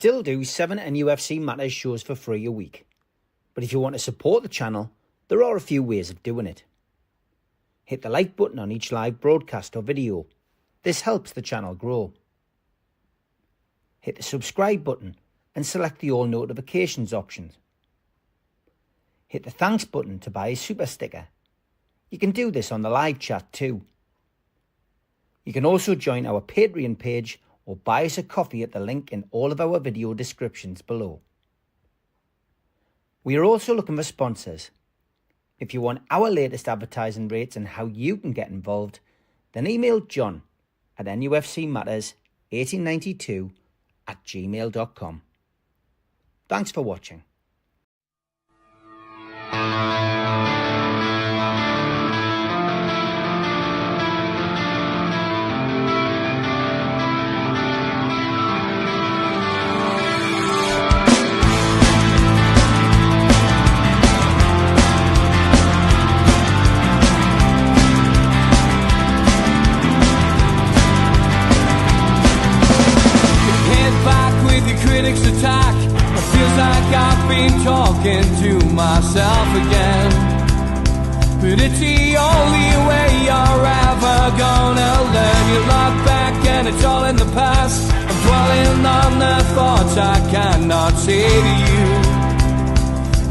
Still do 7 NUFC Matters shows for free a week. But if you want to support the channel, there are a few ways of doing it. Hit the like button on each live broadcast or video. This helps the channel grow. Hit the subscribe button and select the all notifications options. Hit the thanks button to buy a super sticker. You can do this on the live chat too. You can also join our Patreon page or buy us a coffee at the link in all of our video descriptions below. We are also looking for sponsors. If you want our latest advertising rates and how you can get involved, then email John at nufcmatters1892@gmail.com. Thanks for watching. Critics attack. It feels like I've been talking to myself again. But it's the only way you're ever gonna learn. You look back and it's all in the past. I'm dwelling on the thoughts I cannot say to you.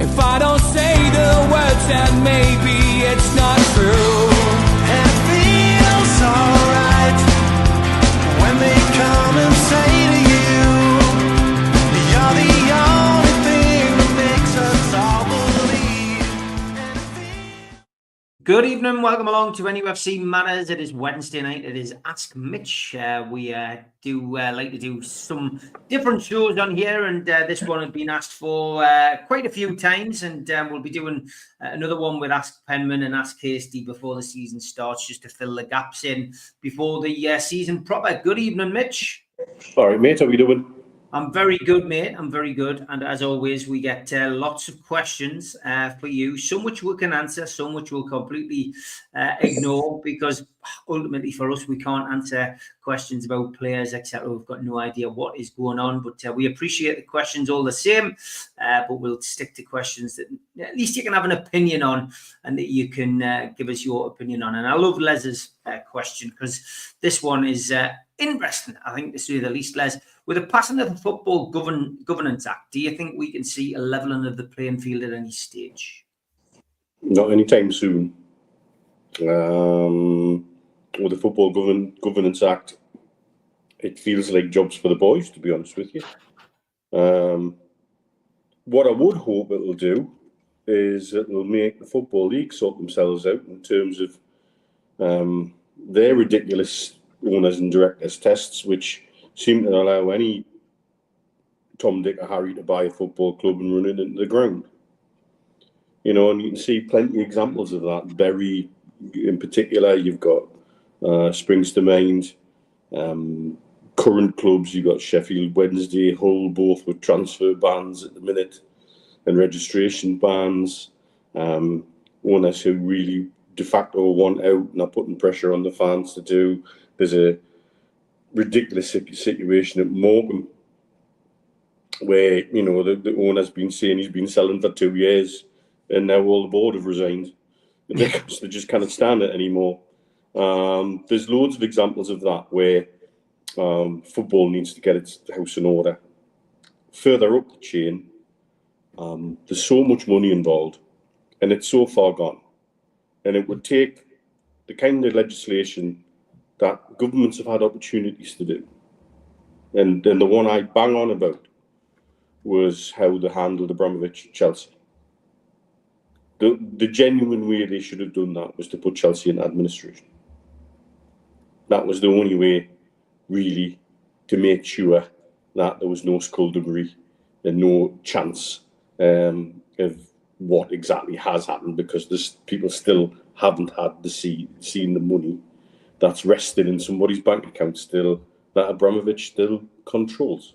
If I don't say the words, then maybe it's not true. And it feels alright when they come and say to you, you're the only thing that makes us all believe. Good evening, welcome along to NUFC Matters. It is Wednesday night, it is Ask Mitch. We do like to do some different shows on here, and this one had been asked for quite a few times, and we'll be doing another one with Ask Penman and Ask Hasty before the season starts, just to fill the gaps in before the season proper. Good evening, Mitch. All right, mate, how are we doing? I'm very good, mate. I'm very good. And as always, we get lots of questions for you, some which we can answer, some which we'll completely ignore, because ultimately for us, we can't answer questions about players, etc. We've got no idea what is going on, but we appreciate the questions all the same. But we'll stick to questions that at least you can have an opinion on and that you can give us your opinion on. And I love Les's question, because this one is interesting. I think this is the least, Les. With the passing of the Football Governance Act, do you think we can see a levelling of the playing field at any stage? Not anytime soon. With the Football Governance Act, it feels like jobs for the boys, to be honest with you. What I would hope it'll do is it'll make the Football League sort themselves out in terms of their ridiculous owners and directors tests, which seem to allow any Tom, Dick or Harry to buy a football club and run it into the ground. You know, and you can see plenty of examples of that. Bury, in particular, you've got springs to mind. Current clubs, you've got Sheffield Wednesday, Hull, both with transfer bans at the minute and registration bans. Owners who really de facto want out and are putting pressure on the fans to do. There's a ridiculous situation at Morecambe where, you know, the owner's been saying he's been selling for 2 years and now all the board have resigned. They just can't stand it anymore. There's loads of examples of that where football needs to get its house in order. Further up the chain, there's so much money involved and it's so far gone. And it would take the kind of legislation that governments have had opportunities to do. And then the one I bang on about was how they handled Abramovich at Chelsea. The genuine way they should have done that was to put Chelsea in administration. That was the only way, really, to make sure that there was no skullduggery and no chance of what exactly has happened, because there's people still haven't had seen the money that's rested in somebody's bank account still, that Abramovich still controls.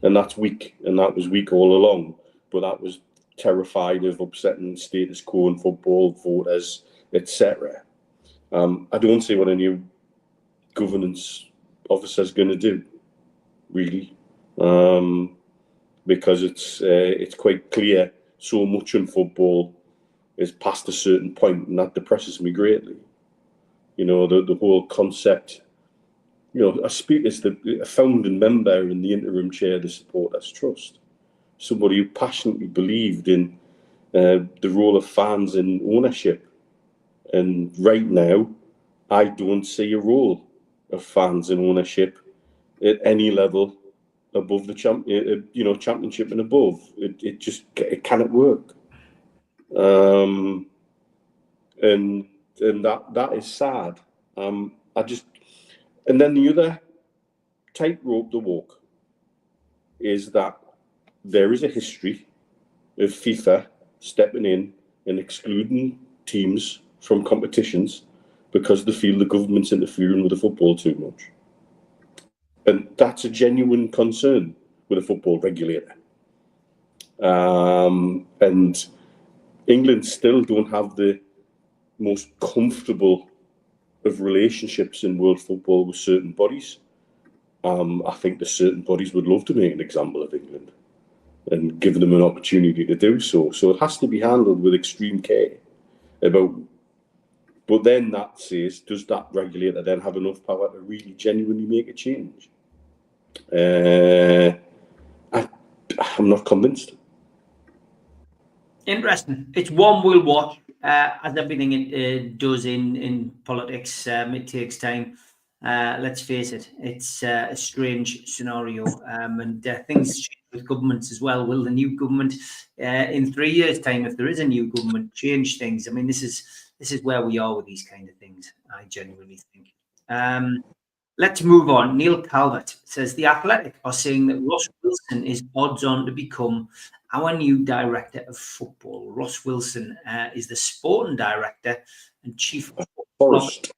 And that's weak, and that was weak all along, but that was terrified of upsetting status quo in football, voters, etc. I don't see what a new governance officer is going to do, really. because it's quite clear so much in football is past a certain point, and that depresses me greatly. You know, the whole concept. You know, I speak as a founding member and the interim chair of the Supporters Trust, somebody who passionately believed in the role of fans in ownership. And right now, I don't see a role of fans in ownership at any level above the championship and above. It cannot work. And that is sad. And then the other tightrope to walk is that there is a history of FIFA stepping in and excluding teams from competitions because they feel the government's interfering with the football too much. And that's a genuine concern with a football regulator. And England still don't have the most comfortable of relationships in world football with certain bodies. I think the certain bodies would love to make an example of England and give them an opportunity to do so. So it has to be handled with extreme care. But then that says, does that regulator then have enough power to really genuinely make a change? I'm not convinced. Interesting. It's one we'll watch. As everything it does in politics, it takes time. Let's face it, it's a strange scenario, and things change with governments as well. Will the new government, in 3 years' time, if there is a new government, change things? I mean, this is where we are with these kind of things, I genuinely think. Let's move on. Neil Calvert says, The Athletic are saying that Ross Wilson is odds on to become our new director of football. Ross Wilson is the sporting director and chief of Forest.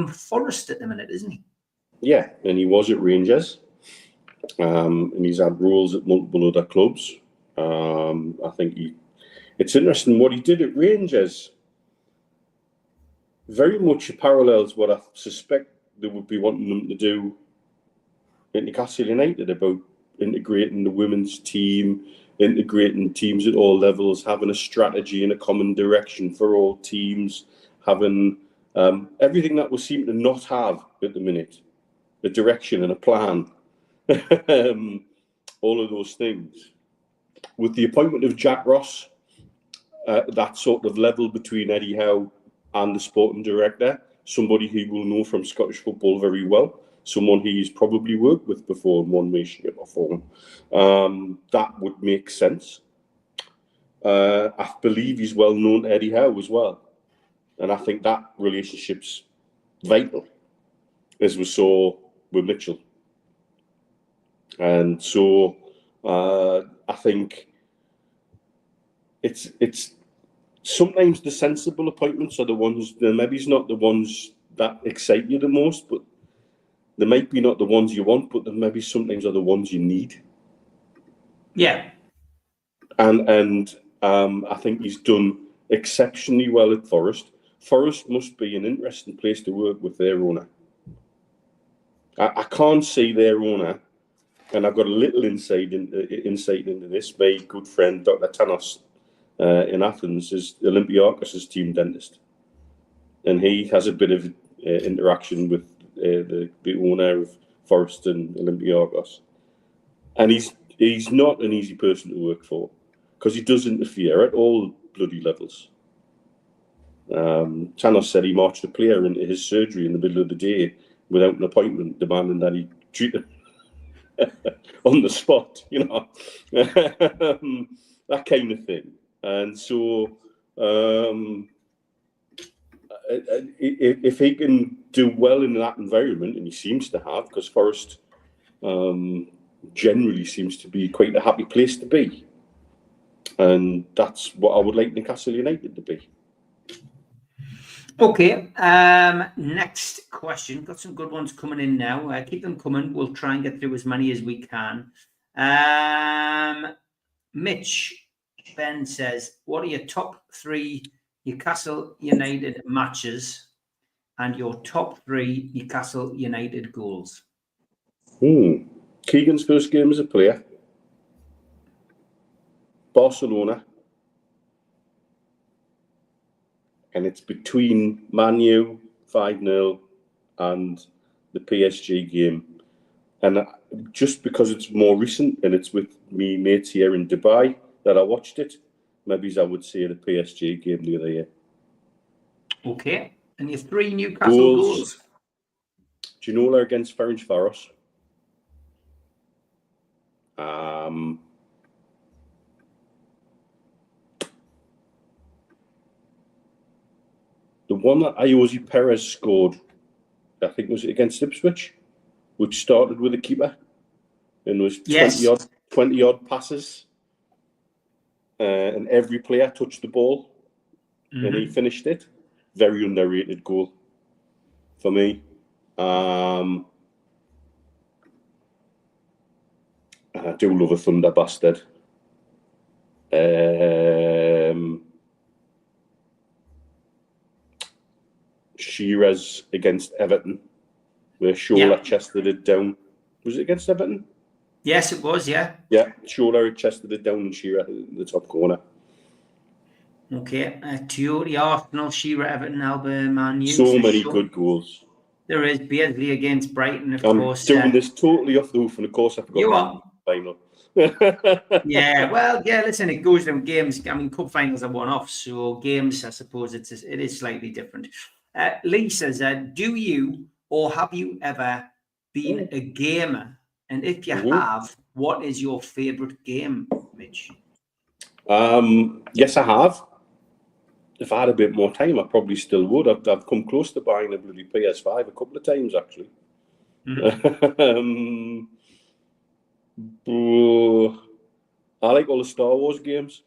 Forest at the minute, isn't he? Yeah, and he was at Rangers. And he's had roles at multiple other clubs. I think it's interesting what he did at Rangers. Very much parallels what I suspect they would be wanting them to do at Newcastle United, about integrating the women's team, integrating teams at all levels, having a strategy and a common direction for all teams, having everything that we seem to not have at the minute, a direction and a plan, all of those things. With the appointment of Jack Ross, that sort of level between Eddie Howe and the sporting director, somebody he will know from Scottish football very well, someone he's probably worked with before in one way, shape or form. That would make sense. I believe he's well known to Eddie Howe as well. And I think that relationship's vital, as we saw with Mitchell. And so I think it's sometimes the sensible appointments are the ones, maybe it's not the ones that excite you the most, but they might be not the ones you want, but they maybe sometimes are the ones you need. Yeah. And I think he's done exceptionally well at Forest. Forest must be an interesting place to work with their owner. I can't see their owner, and I've got a little insight into this. My good friend, Dr. Thanos, in Athens, is Olympiakos' team dentist. And he has a bit of interaction with the owner of Forest and Olympiakos. And he's not an easy person to work for, because he does interfere at all bloody levels. Thanos said he marched a player into his surgery in the middle of the day without an appointment, demanding that he treat him on the spot, you know, that kind of thing. And so if he can do well in that environment, and he seems to have, because Forest generally seems to be quite a happy place to be. And that's what I would like Newcastle United to be. Okay, next question. Got some good ones coming in now. Keep them coming. We'll try and get through as many as we can. Mitch Ben says, what are your top 3 Newcastle United matches and your top 3 Newcastle United goals? Keegan's first game as a player. Barcelona. And it's between Man U 5-0 and the PSG game. And just because it's more recent and it's with me mates here in Dubai that I watched it, maybe I would say the PSG game the other year. Okay. And your 3 Newcastle goals. Do you know they're against Ferencváros? The one that Ozzy Perez scored, I think was against Ipswich, which started with a keeper and was 20 odd passes, and every player touched the ball, and he finished it. Very underrated goal for me. And I do love a Thunder bastard. Shearer's against Everton, where Shola chested it down. Was it against Everton? Yes, it was, yeah. Yeah, Shola had chested it down and Shearer in the top corner. Okay, Toyota, Arsenal, Shearer, Everton, Alba, Man U. So many good goals. There is Beardsley against Brighton, of course. I'm doing this totally off the hoof, and of course I forgot. You are. Final. Yeah, well, yeah, listen, it goes down games. I mean, cup finals are one-off, so games, I suppose it is slightly different. Lee says, do you or have you ever been a gamer? And if you have, what is your favourite game, Mitch? Yes, I have. If I had a bit more time, I probably still would. I've come close to buying a bloody PS5 a couple of times, actually. I like all the Star Wars games.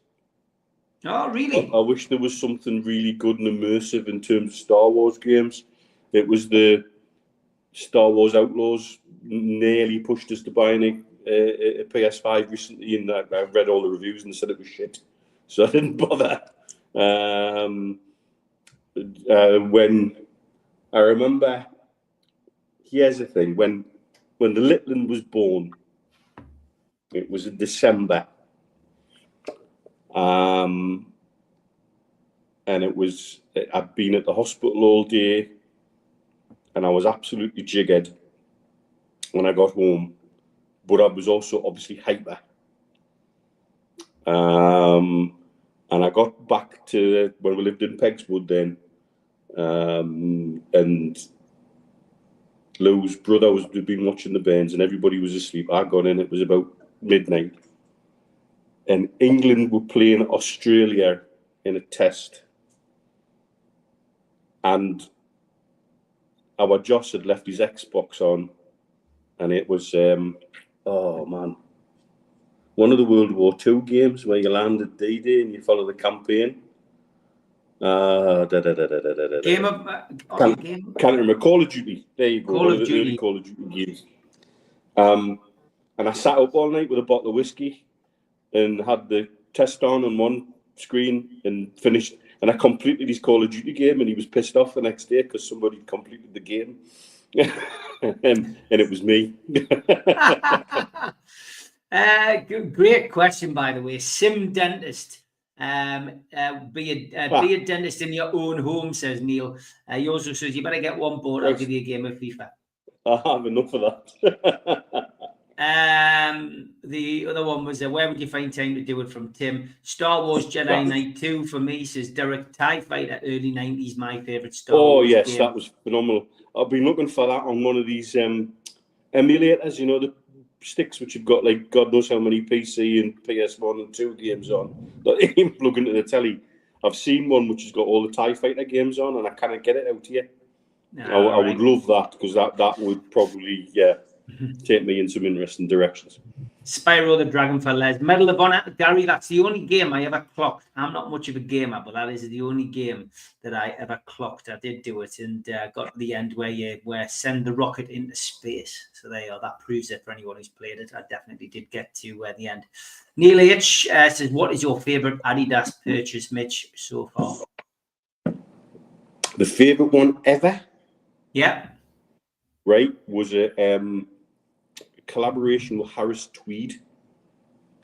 Oh, really? I wish there was something really good and immersive in terms of Star Wars games. It was the Star Wars Outlaws nearly pushed us to buying a PS5 recently, and I read all the reviews and said it was shit, so I didn't bother. When I remember, here's the thing: when the Litland was born, it was in December, and I'd been at the hospital all day, and I was absolutely jiggered when I got home, but I was also obviously hyper. And I got back to when we lived in Pegswood then, and Lou's brother had been watching the Bairns and everybody was asleep. I got in, it was about midnight, and England were playing Australia in a test, and our Joss had left his Xbox on, and it was one of the World War II games where you land at D-Day and you follow the campaign. Can't remember. Call of Duty. There you go. One of the early Call of Duty games. And I sat up all night with a bottle of whiskey and had the test on one screen and finished. And I completed his Call of Duty game, and he was pissed off the next day because somebody completed the game. and it was me. Great question, by the way. Sim dentist. Be a dentist in your own home, says Neil. He also says you better get one board. I'll give you a game of FIFA. I have enough of that. The other one was where would you find time to do it, from Tim. Star Wars Jedi Knight 2 for me, says Derek. TIE Fighter early 90s, my favourite Star Wars yes, game. that was phenomenal. I've been looking for that on one of these emulators, you know, the sticks which have got like God knows how many PC and PS1 and 2 games on. But even plugging to the telly, I've seen one which has got all the TIE Fighter games on, and I can't get it out here. I would love that, because that would probably take me in some interesting directions. Spyro the Dragon for Les. Medal of Honor, Gary, that's the only game I ever clocked. I'm not much of a gamer, but that is the only game that I ever clocked. I did do it, and got to the end where send the rocket into space. So there you are. That proves it for anyone who's played it. I definitely did get to the end. Neil H says, what is your favourite Adidas purchase, Mitch, so far? The favourite one ever? Yeah. Right, was a collaboration with Harris Tweed,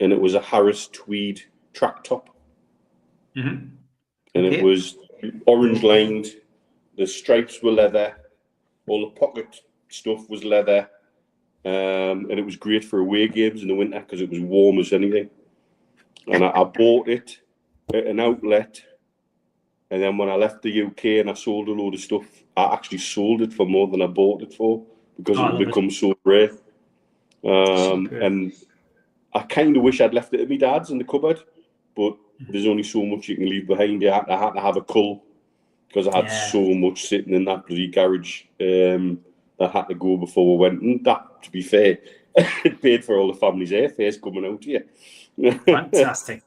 and it was a Harris Tweed track top. Mm-hmm. And it was orange lined, the stripes were leather, all the pocket stuff was leather, and it was great for away games in the winter because it was warm as anything. And I bought it at an outlet, and then when I left the UK and I sold a load of stuff, I actually sold it for more than I bought it for because it had become so rare. And I kind of wish I'd left it at my dad's in the cupboard, but there's only so much you can leave behind. I had to have a cull because I had so much sitting in that bloody garage that had to go before we went. And that, to be fair, it paid for all the family's airfares coming out here. Fantastic.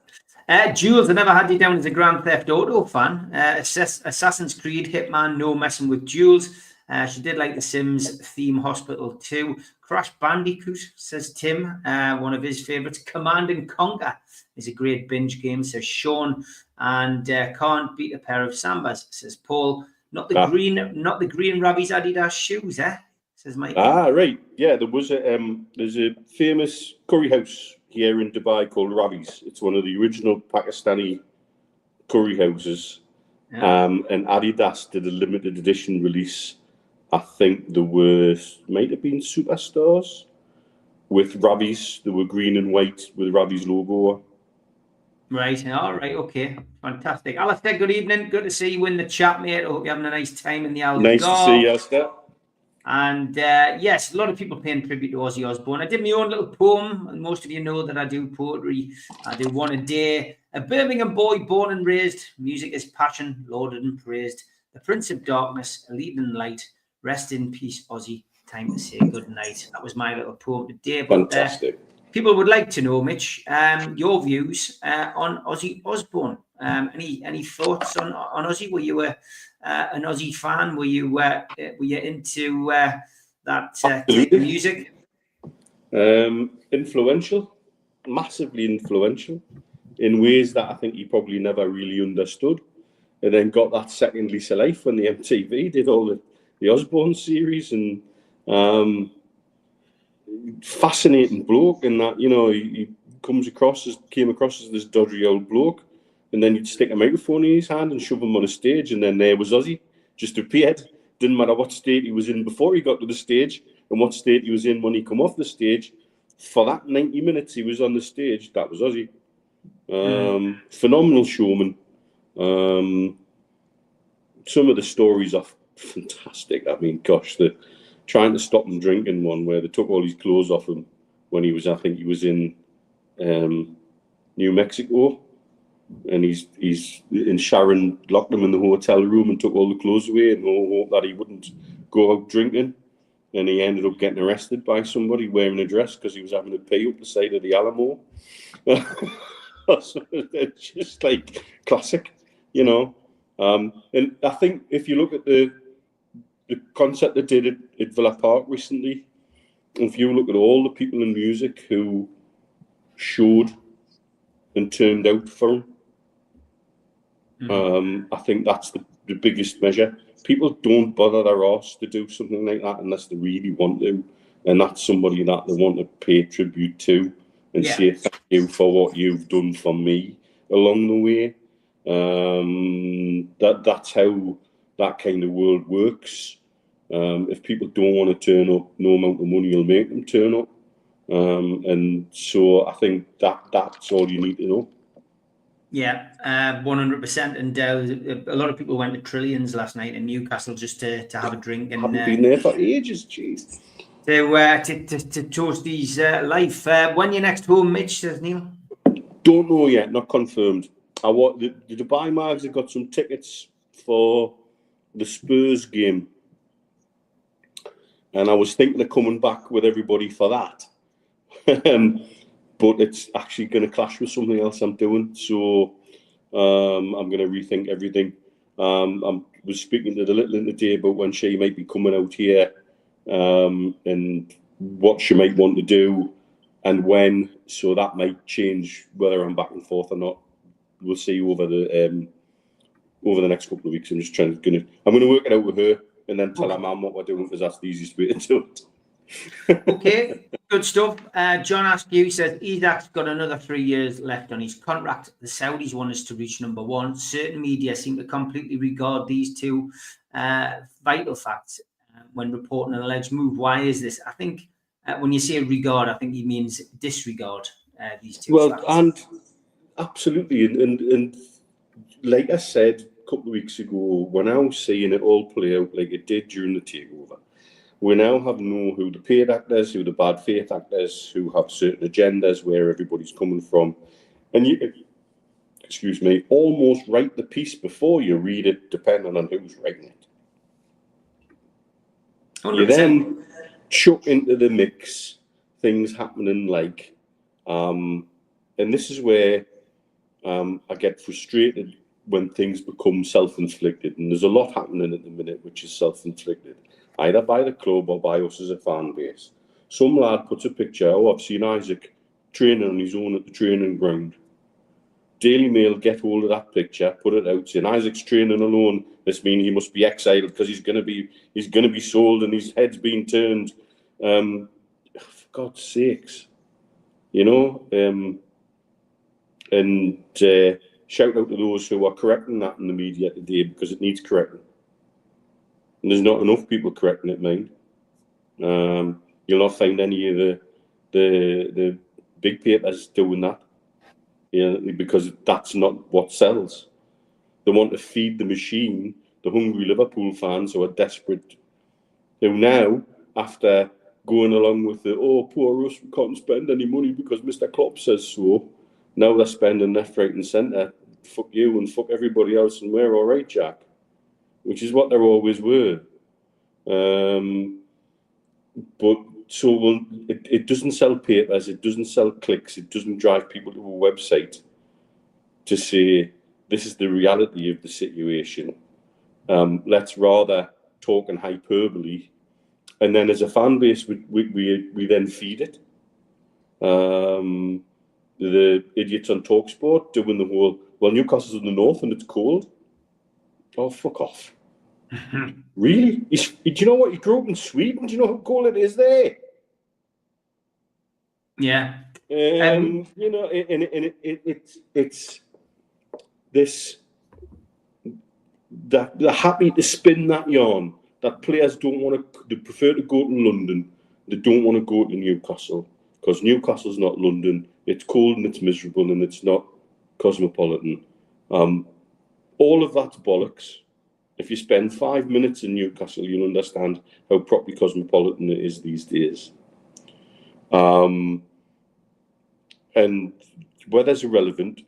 Jules, I never had you down as a Grand Theft Auto fan. Assassin's Creed, Hitman, no messing with Jules. She did like the Sims theme hospital too. Crash Bandicoot, says Tim, one of his favourites. Command and Conquer is a great binge game, says Sean. And can't beat a pair of Sambas, says Paul. Not the green Ravi's Adidas shoes, says Mike. Right. Yeah, there's a famous curry house here in Dubai called Ravi's. It's one of the original Pakistani curry houses. Yeah. And Adidas did a limited edition release. I think there might have been Superstars with Ravi's. They were green and white with Ravi's logo. Right. All right. Okay. Fantastic. Alistair, good evening. Good to see you in the chat, mate. I hope you're having a nice time in the Algarve. Nice to see you, Alistair. And yes, a lot of people paying tribute to Ozzy Osbourne. I did my own little poem, and most of you know that I do poetry. I do one a day. A Birmingham boy born and raised. Music is passion, lauded and praised. The Prince of Darkness, a leading light. Rest in peace, Ozzy. Time to say good night. That was my little poem today. But, fantastic. People would like to know, Mitch, your views on Ozzy Osbourne. Any thoughts on Ozzy? Were you an Ozzy fan? Were you into that music? Influential, massively influential, in ways that I think he probably never really understood, and then got that second lease of life when the MTV did all the Osbourne series, and fascinating bloke, and that he came across as this dodgy old bloke, and then you'd stick a microphone in his hand and shove him on a stage, and then there was Ozzy, just appeared. Didn't matter what state he was in before he got to the stage and what state he was in when he come off the stage. For that 90 minutes he was on the stage, that was Ozzy. Phenomenal showman. Some of the stories are fantastic. I mean, gosh, the trying to stop him drinking one where they took all his clothes off him when he was in New Mexico, and he's in Sharon, locked him in the hotel room and took all the clothes away and hoped that he wouldn't go out drinking, and he ended up getting arrested by somebody wearing a dress because he was having to pee up the side of the Alamo. So it's just like classic, and I think if you look at the concert they did at Villa Park recently, if you look at all the people in music who showed and turned out for him, I think that's the biggest measure. People don't bother their arse to do something like that unless they really want to, and that's somebody that they want to pay tribute to and say thank you for what you've done for me along the way. That's how that kind of world works. If people don't want to turn up, no amount of money will make them turn up. And so I think that's all you need to know. Yeah, 100%. And a lot of people went to Trillions last night in Newcastle just to have a drink. And haven't been there for ages, jeez. To toast his life. When you're next home, Mitch, says Neil? Don't know yet, not confirmed. The Dubai Mags have got some tickets for the Spurs game, and I was thinking of coming back with everybody for that, but it's actually going to clash with something else I'm doing, so I'm going to rethink everything. I was speaking to the little in the day about when she might be coming out here, and what she might want to do and when, so that might change whether I'm back and forth or not. We'll see over the next couple of weeks. I'm going to work it out with her and then tell her mum what we're doing, because that's the easiest way to do it. Okay, good stuff. John Askew says Isak's got another 3 years left on his contract. The Saudis want us to reach number one. Certain media seem to completely regard these two vital facts when reporting an alleged move. Why is this? I think when you say regard, I think he means disregard these two facts. And absolutely. And like I said a couple of weeks ago, we're now seeing it all play out like it did during the takeover. We now know who the paid actors, who the bad faith actors, who have certain agendas, where everybody's coming from. And you, almost write the piece before you read it, depending on who's writing it. 100%. You then chuck into the mix things happening like, and this is where I get frustrated when things become self-inflicted. And there's a lot happening at the minute which is self-inflicted, either by the club or by us as a fan base. Some lad puts a picture, I've seen Isaac training on his own at the training ground. Daily Mail get hold of that picture, put it out, saying Isaac's training alone. This means he must be exiled because he's going to be sold and his head's being turned. For God's sakes, and shout out to those who are correcting that in the media today, because it needs correcting. And there's not enough people correcting it, mind. You'll not find any of the big papers doing that. Because that's not what sells. They want to feed the machine, the hungry Liverpool fans who are desperate. Who now, after going along with the, poor us, we can't spend any money because Mr. Klopp says so, now they're spending left, right and centre. Fuck you and fuck everybody else and we're all right, Jack. Which is what they always were. But so it doesn't sell papers, it doesn't sell clicks, it doesn't drive people to a website to say this is the reality of the situation. Let's rather talk in hyperbole, and then as a fan base we then feed it. The idiots on TalkSport doing the whole, well, Newcastle's in the north and it's cold. Oh, fuck off. Really? Do you know what? He grew up in Sweden. Do you know how cold it is there? Yeah. It's this, that they're happy to spin that yarn that players don't want to, they prefer to go to London. They don't want to go to Newcastle because Newcastle's not London. It's cold and it's miserable and it's not cosmopolitan. All of that's bollocks. If you spend 5 minutes in Newcastle, you'll understand how properly cosmopolitan it is these days. And weather's irrelevant,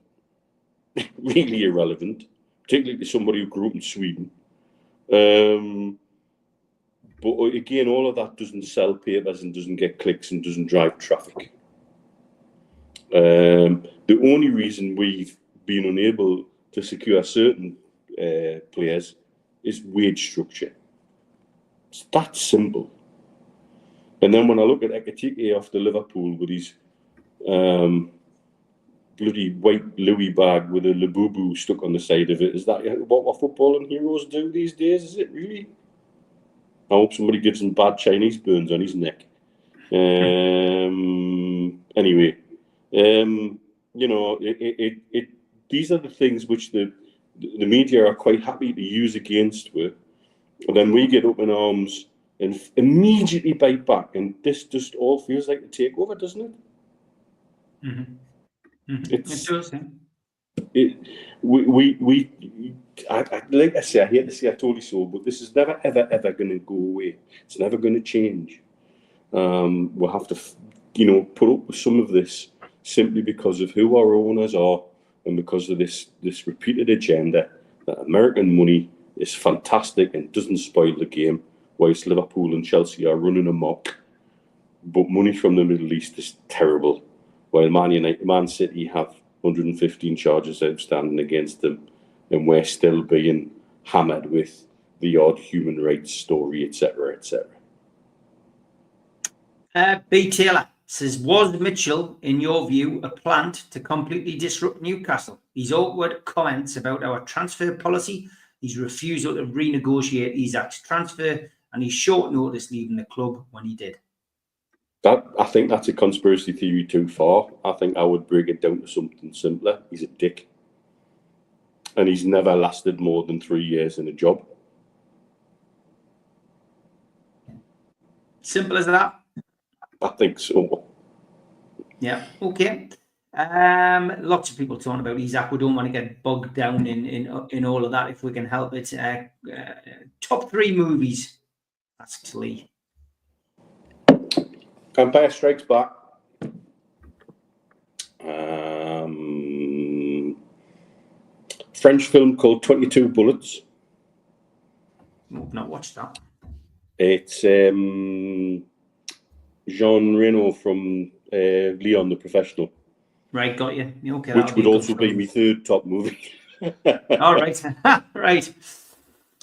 really irrelevant, particularly to somebody who grew up in Sweden. But again, all of that doesn't sell papers and doesn't get clicks and doesn't drive traffic. The only reason we've been unable to secure certain players is wage structure. It's that simple. And then when I look at Ekitike off the Liverpool with his bloody white Louis bag with a Labubu stuck on the side of it, is that what footballing heroes do these days? Is it really? I hope somebody gives him bad Chinese burns on his neck. Anyway, these are the things which the media are quite happy to use against us. And then we get up in arms and immediately bite back. And this just all feels like a takeover, doesn't it? Mm-hmm. Mm-hmm. It does, yeah. Like I say, I hate to say I told you so, but this is never, ever going to go away. It's never going to change. We'll have to, put up with some of this simply because of who our owners are and because of this repeated agenda that American money is fantastic and doesn't spoil the game, whilst Liverpool and Chelsea are running amok. But money from the Middle East is terrible, while Man City have 115 charges outstanding against them, and we're still being hammered with the odd human rights story, etc., etc. B. Taylor says, was Mitchell, in your view, a plant to completely disrupt Newcastle? His awkward comments about our transfer policy, his refusal to renegotiate Isak's transfer, and his short notice leaving the club when he did. I think that's a conspiracy theory too far. I think I would break it down to something simpler. He's a dick. And he's never lasted more than 3 years in a job. Simple as that. I think so. Yeah. Okay. Lots of people talking about Isaac. We don't want to get bogged down in all of that if we can help it. Top 3 movies, asks Lee. Empire Strikes Back. French film called 22 Bullets. I've not watched that. It's Jean Reno from Leon the Professional. Right, got you. Okay, which would also be my 3rd top movie. All right. Right.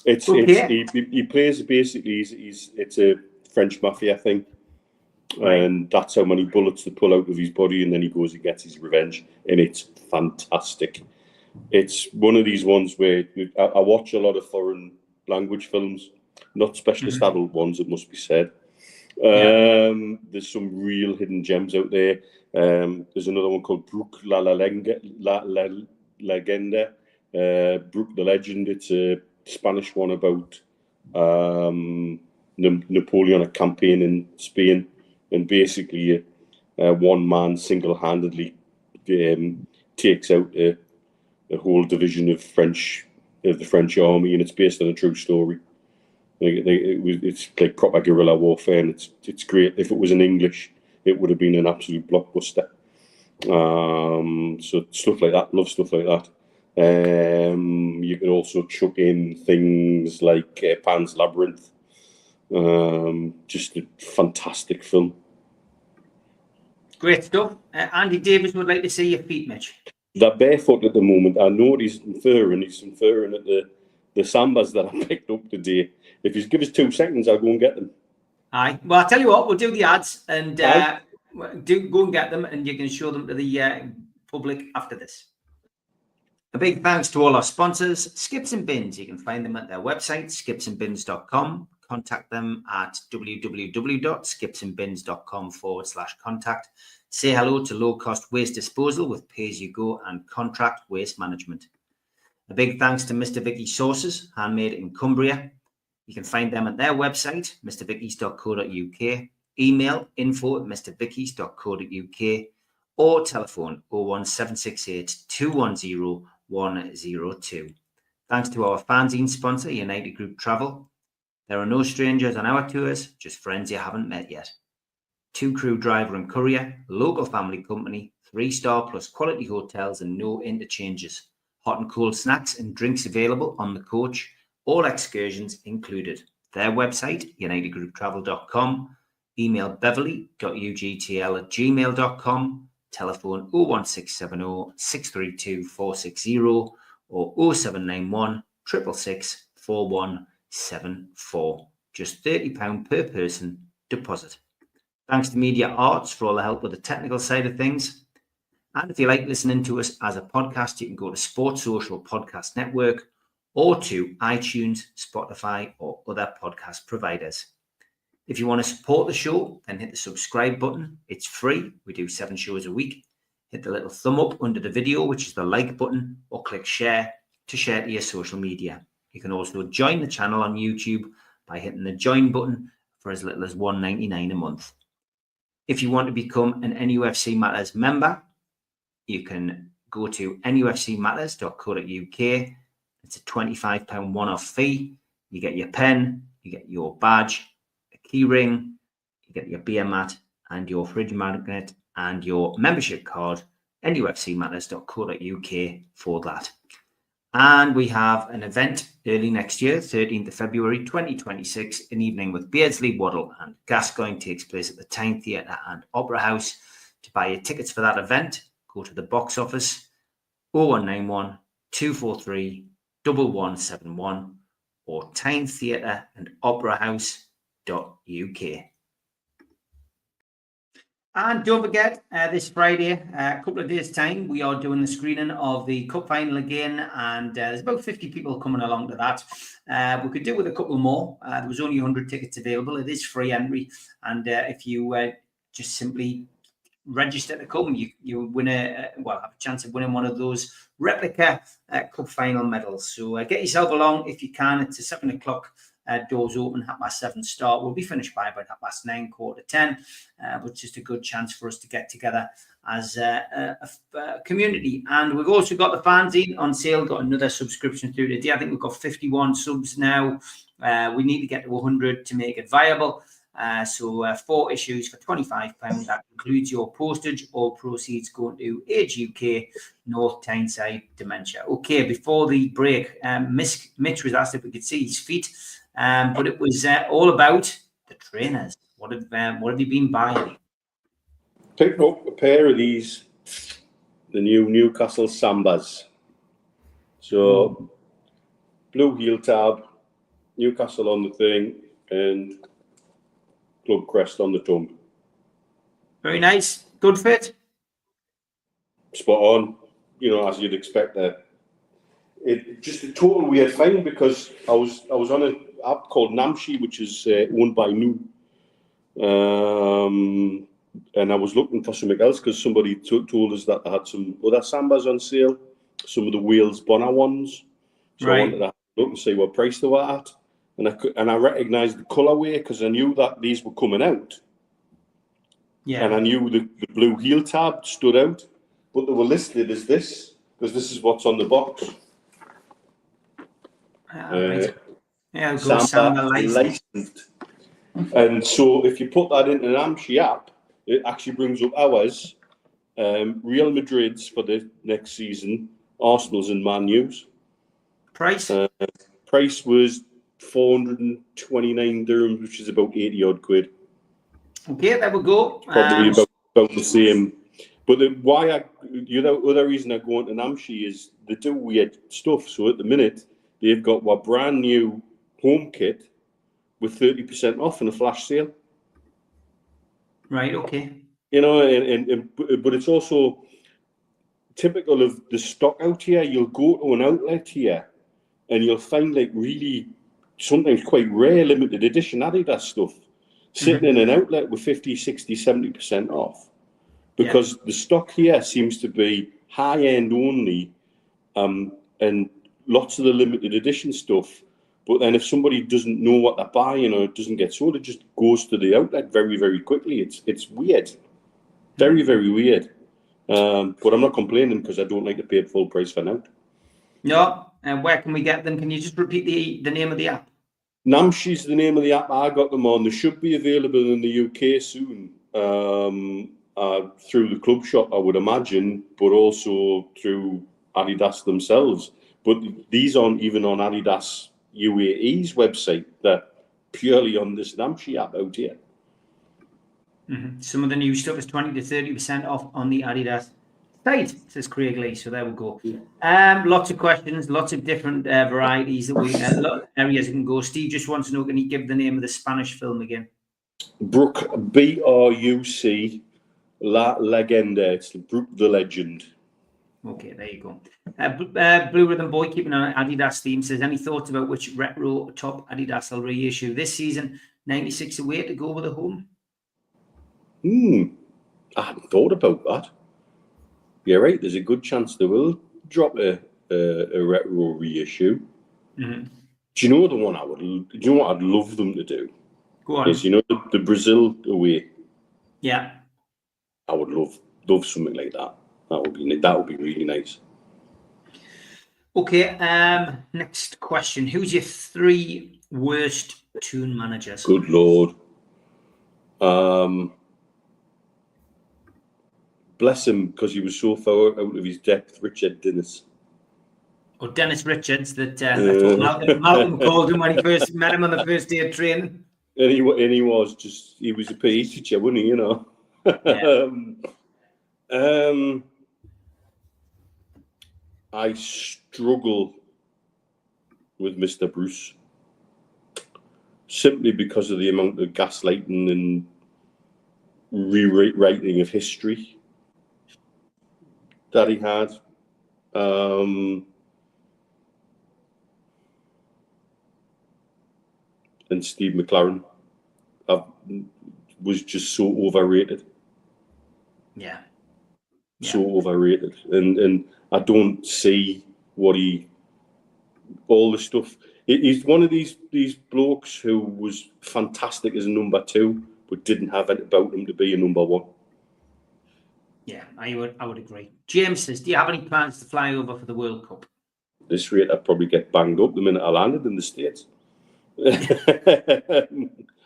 It's okay. He plays basically it's a French mafia thing. Right. And that's how many bullets they pull out of his body, and then he goes and gets his revenge, and it's fantastic. It's one of these ones where I watch a lot of foreign language films, not specialist adult ones, it must be said. There's some real hidden gems out there. There's another one called Brooke La Legenda, Brooke the Legend. It's a Spanish one about Napoleonic campaign in Spain, and basically one man single-handedly takes out a whole division of the French army, and it's based on a true story. It's like proper guerrilla warfare, and it's great. If it was in English, it would have been an absolute blockbuster. So stuff like that, love stuff like that. You can also chuck in things like Pan's Labyrinth. Just a fantastic film. Great stuff. Andy Davis would like to see your feet, Mitch. They're barefoot at the moment. I know he's inferring at the sambas that I picked up today. If you give us 2 seconds, I'll go and get them. Aye. Well, I'll tell you what, we'll do the ads and go and get them, and you can show them to the public after this. A big thanks to all our sponsors, Skips and Bins. You can find them at their website, skipsandbins.com. Contact them at www.skipsandbins.com/contact. Say hello to low-cost waste disposal with pay-as-you-go and contract waste management. A big thanks to Mr. Vicky's Sauces, handmade in Cumbria. You can find them at their website, mrvickys.co.uk, email info@mrvickys.co.uk, or telephone 01768 210 102. Thanks to our fanzine sponsor, United Group Travel. There are no strangers on our tours, just friends you haven't met yet. 2 crew driver and courier, local family company, 3-star plus quality hotels and no interchanges. Hot and cold snacks and drinks available on the coach, all excursions included. Their website, unitedgrouptravel.com, email beverly.ugtl@gmail.com, telephone 01670 632 460 or 0791 666 4174. Just £30 per person deposit. Thanks to Media Arts for all the help with the technical side of things. And if you like listening to us as a podcast, you can go to Sports Social Podcast Network or to iTunes, Spotify, or other podcast providers. If you want to support the show, then hit the subscribe button. It's free. We do 7 shows a week. Hit the little thumb up under the video, which is the like button, or click share to share to your social media. You can also join the channel on YouTube by hitting the join button for as little as $1.99 a month. If you want to become an NUFC Matters member, you can go to nufcmatterspodcast.co.uk. It's a £25 one-off fee. You get your pen, you get your badge, a key ring, you get your beer mat and your fridge magnet and your membership card, nufcmatterspodcast.co.uk for that. And we have an event early next year, 13th of February 2026, an evening with Beardsley, Waddle and Gascoigne takes place at the Tyne Theatre and Opera House. To buy your tickets for that event, go to the box office 0191 243 1171 or Tyne Theatre and Opera House.uk. And don't forget, this Friday, a couple of days' time, we are doing the screening of the Cup final again, and there's about 50 people coming along to that. We could do with a couple more. There was only 100 tickets available. It is free entry, and if you just simply register to come. You win have a chance of winning one of those replica cup final medals. So get yourself along if you can. It's a 7 o'clock. Doors open, 7:30 start. We'll be finished by about 9:30, 9:45, but just a good chance for us to get together as a community. And we've also got the fanzine on sale, got another subscription through today. I think we've got 51 subs now. We need to get to 100 to make it viable. So 4 issues for £25. That includes your postage. All proceeds going to Age UK, North Tyneside Dementia. Okay, before the break, Mitch was asked if we could see his feet, but it was all about the trainers. What have you been buying? Picked up a pair of these, the new Newcastle Sambas. So blue heel tab, Newcastle on the thing, and club crest on the tongue. Very nice. Good fit. Spot on, as you'd expect there. It just a total weird thing because I was on an app called NUFC, which is owned by New, and I was looking for something else because somebody told us that they had some other Sambas on sale, some of the Wales Bonner ones. So I wanted to look and see what price they were at. And I recognised the colourway because I knew that these were coming out. Yeah. And I knew the blue heel tab stood out, but they were listed as this because this is what's on the box. Samba licensed. And so if you put that into an Amshi app, it actually brings up ours, Real Madrid's for the next season, Arsenal's and Man U's. Price? Price was 429 dirhams, which is about 80 odd quid. Okay, there we go. Probably about the same. But the other reason I go into Namshi is they do weird stuff. So at the minute, they've got a brand new home kit with 30% off in a flash sale. Right, okay. But it's also typical of the stock out here. You'll go to an outlet here and you'll find really sometimes quite rare limited edition Adidas stuff sitting in an outlet with 50, 60, 70% off. Because the stock here seems to be high-end only and lots of the limited edition stuff. But then if somebody doesn't know what they're buying or it doesn't get sold, it just goes to the outlet very, very quickly. It's weird. Very, very weird. But I'm not complaining because I don't like to pay full price for now. No. And where can we get them? Can you just repeat the name of the app? Namshi's the name of the app I got them on. They should be available in the UK soon. Through the club shop, I would imagine, but also through Adidas themselves. But these aren't even on Adidas UAE's website. They're purely on this Namshi app out here. Some of the new stuff is 20 to 30% off on the Adidas site, says Craig Lee. So there we go. Lots of questions, lots of different varieties that areas you can go. Steve just wants to know, can you give the name of the Spanish film again? Bruc, B-R-U-C, La Legenda. It's Bruc the Legend. Okay, there you go. Blue Rhythm Boy, keeping on Adidas theme, says, any thoughts about which retro top Adidas will reissue this season? 96 away to go with a home? I hadn't thought about that. You're right, there's a good chance they will drop a retro reissue. Do you know the one do you know what I'd love them to do? Go on. Is, the Brazil away. Yeah. I would love something like that. That would be really nice. Okay, next question. Who's your 3 worst tune managers? Good Lord. Bless him, because he was so far out of his depth, Richard Dennis. Or Dennis Richards, that's what Malcolm called him when he first met him on the first day of training. And he was a PE teacher, wasn't he, Yeah. I struggle with Mr. Bruce simply because of the amount of gaslighting and rewriting of history that he had. And Steve McLaren was just so overrated. Yeah. So overrated. And I don't see all the stuff. He's one of these blokes who was fantastic as a number 2, but didn't have it about him to be a number 1. Yeah, I would agree. James says, do you have any plans to fly over for the World Cup? This rate, I'd probably get banged up the minute I landed in the States.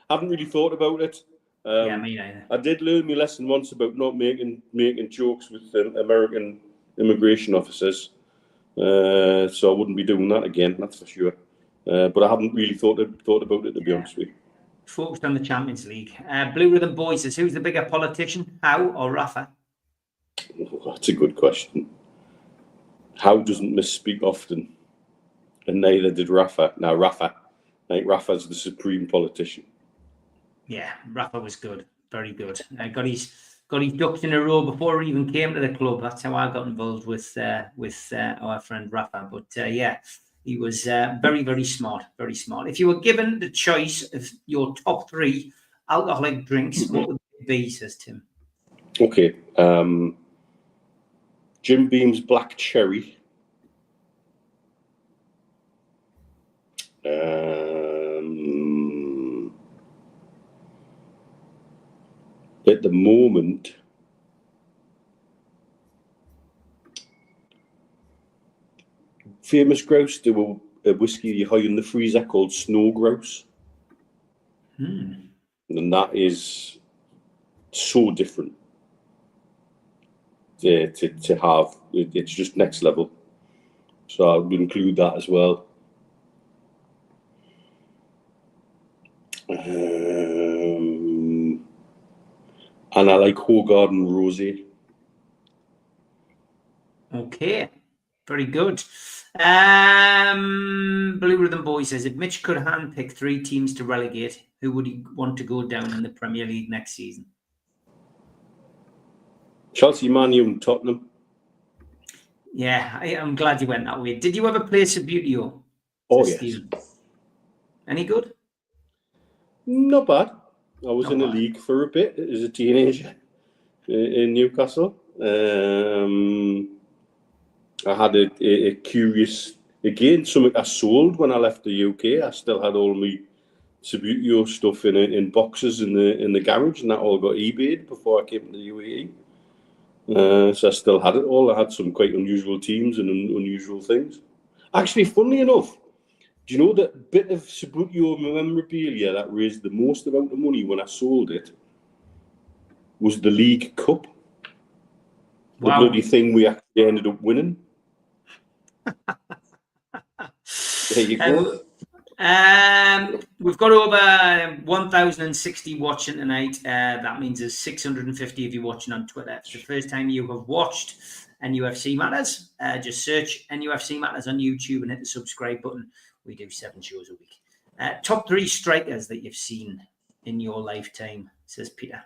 Haven't really thought about it. Yeah, me neither. I did learn my lesson once about not making jokes with American immigration officers. So I wouldn't be doing that again, that's for sure. But I haven't really thought about it, to be honest with you. Focused on the Champions League. Blue Rhythm Boys says, who's the bigger politician, Howe or Rafa? Oh, that's a good question. Howe doesn't misspeak often, and neither did Rafa. Now, Rafa. I think Rafa's the supreme politician. Yeah, Rafa was good. Very good. Got his ducks in a row before he even came to the club. That's how I got involved with our friend Rafa. But he was very, very smart. Very smart. If you were given the choice of your top 3 alcoholic drinks, what would it be, says Tim? Okay. Jim Beam's Black Cherry. At the moment, Famous Grouse do a whiskey you hide in the freezer called Snow Grouse. And that is so different to have. It's just next level. So I would include that as well. And I like Hogarden Rosé. Okay, very good. Blue Rhythm Boy says, if Mitch could handpick 3 teams to relegate, who would he want to go down in the Premier League next season? Chelsea, Man U and Tottenham. Yeah, I'm glad you went that way. Did you ever play Subbuteo? Oh, yes. Stephen? Any good? Not bad. I was in the league for a bit as a teenager in Newcastle. I had a curious, again, something I sold when I left the UK. I still had all my Subbuteo stuff in boxes in the garage, and that all got eBayed before I came to the UAE. So I still had it all. I had some quite unusual teams and unusual things. Actually, funnily enough, do you know that bit of Subbuteo memorabilia that raised the most amount of money when I sold it was the League Cup? The bloody thing we actually ended up winning. There you go. We've got over 1,060 watching tonight. That means there's 650 of you watching on Twitter. If it's the first time you have watched NUFC Matters, just search NUFC Matters on YouTube and hit the subscribe button. We do 7 shows a week. Top 3 strikers that you've seen in your lifetime, says Peter.